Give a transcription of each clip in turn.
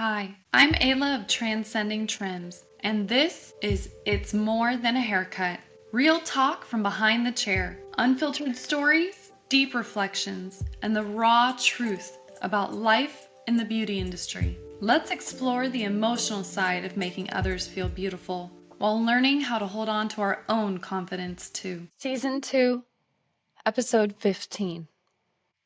Hi, I'm Ayla of Transcending Trims, and this is It's More Than a Haircut. Real talk from behind the chair, unfiltered stories, deep reflections, and the raw truth about life in the beauty industry. Let's explore the emotional side of making others feel beautiful while learning how to hold on to our own confidence too. Season 2, Episode 15.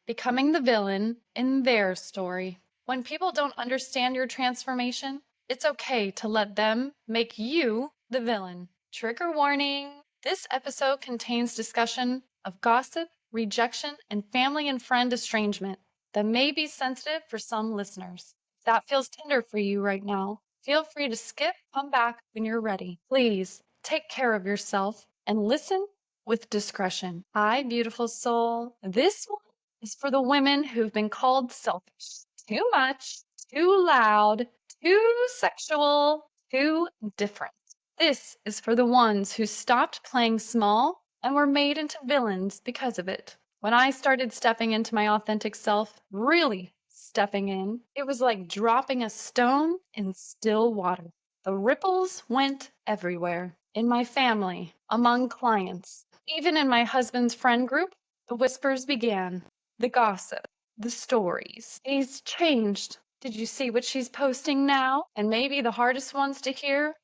Becoming the villain in their story. When people don't understand your transformation, it's okay to let them make you the villain. Trigger warning. This episode contains discussion of gossip, rejection, and family and friend estrangement that may be sensitive for some listeners. If that feels tender for you right now, feel free to skip, come back when you're ready. Please take care of yourself and listen with discretion. Hi, beautiful soul. This one is for the women who've been called selfish. Too much, too loud, too sexual, too different. This is for the ones who stopped playing small and were made into villains because of it. When I started stepping into my authentic self, really stepping in, it was like dropping a stone in still water. The ripples went everywhere. In my family, among clients, even in my husband's friend group, the whispers began. The gossip, the stories. He's changed. Did you see what she's posting now? And maybe the hardest ones to hear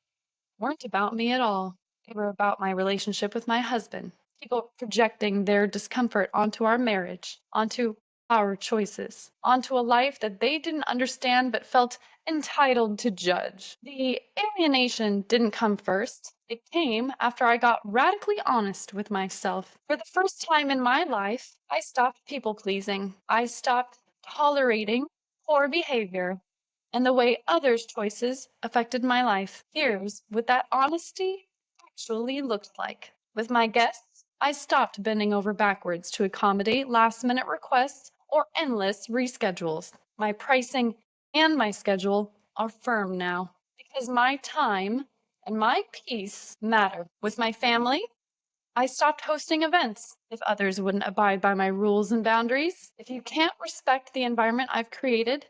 weren't about me at all. They were about my relationship with my husband. People projecting their discomfort onto our marriage, onto our choices, onto a life that they didn't understand but felt entitled to judge. The alienation didn't come first. It came after I got radically honest with myself. For the first time in my life, I stopped people pleasing. I stopped tolerating poor behavior and the way others' choices affected my life. Here's what that honesty actually looked like. With my guests, I stopped bending over backwards to accommodate last minute requests or endless reschedules. My pricing and my schedule are firm now because my time and my peace matter. With my family, I stopped hosting events if others wouldn't abide by my rules and boundaries. If you can't respect the environment I've created,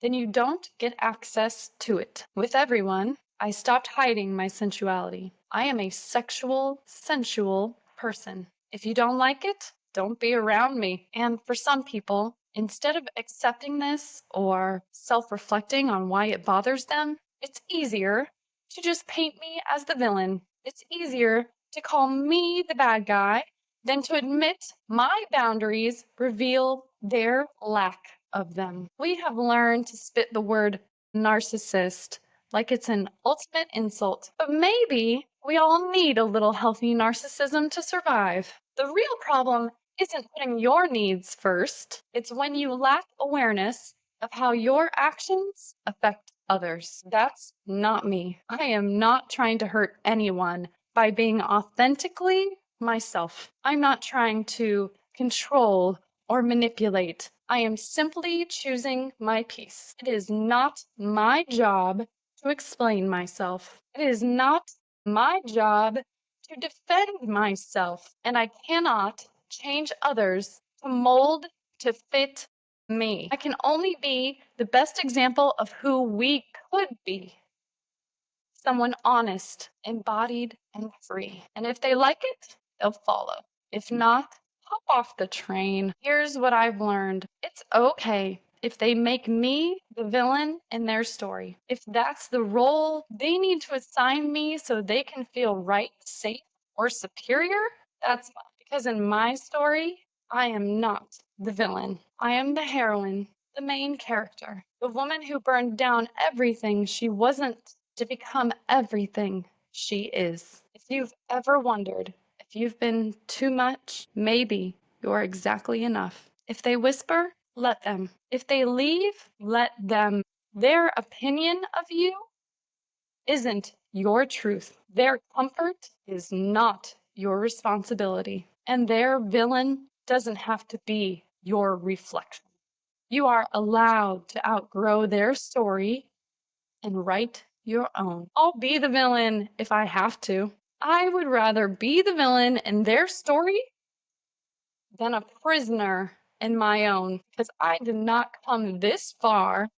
then you don't get access to it. With everyone, I stopped hiding my sensuality. I am a sexual, sensual person. If you don't like it, don't be around me. And for some people, instead of accepting this or self reflecting on why it bothers them, it's easier to just paint me as the villain. It's easier to call me the bad guy than to admit my boundaries reveal their lack of them. We have learned to spit the word narcissist like it's an ultimate insult. But maybe we all need a little healthy narcissism to survive. The real problem isn't putting your needs first, it's when you lack awareness of how your actions affect others. That's not me. I am not trying to hurt anyone by being authentically myself. I'm not trying to control or manipulate. I am simply choosing my peace. It is not my job to explain myself. It is not my job to defend myself. And I cannot change others to mold to fit me. I can only be the best example of who we could be. Someone honest, embodied, and free. And if they like it, they'll follow. If not, hop off the train. Here's what I've learned. It's okay if they make me the villain in their story. If that's the role they need to assign me so they can feel right, safe, or superior, that's fine. Because in my story, I am not the villain. I am the heroine, the main character, the woman who burned down everything she wasn't to become everything she is. If you've ever wondered if you've been too much, maybe you're exactly enough. If they whisper, let them. If they leave, let them. Their opinion of you isn't your truth. Their comfort is not your responsibility. And their villain doesn't have to be your reflection. You are allowed to outgrow their story and write your own. I'll be the villain if I have to. I would rather be the villain in their story than a prisoner in my own, because I did not come this far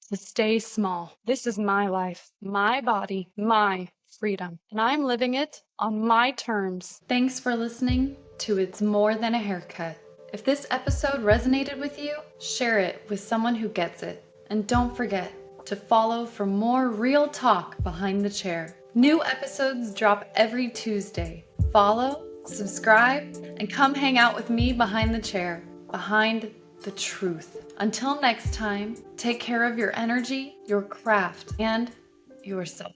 to stay small. This is my life, my body, my freedom, and I'm living it on my terms. Thanks for listening to It's More Than a Haircut. If this episode resonated with you, share it with someone who gets it. And don't forget to follow for more real talk behind the chair. New episodes drop every Tuesday. Follow, subscribe, and come hang out with me behind the chair, behind the truth. Until next time, take care of your energy, your craft, and yourself.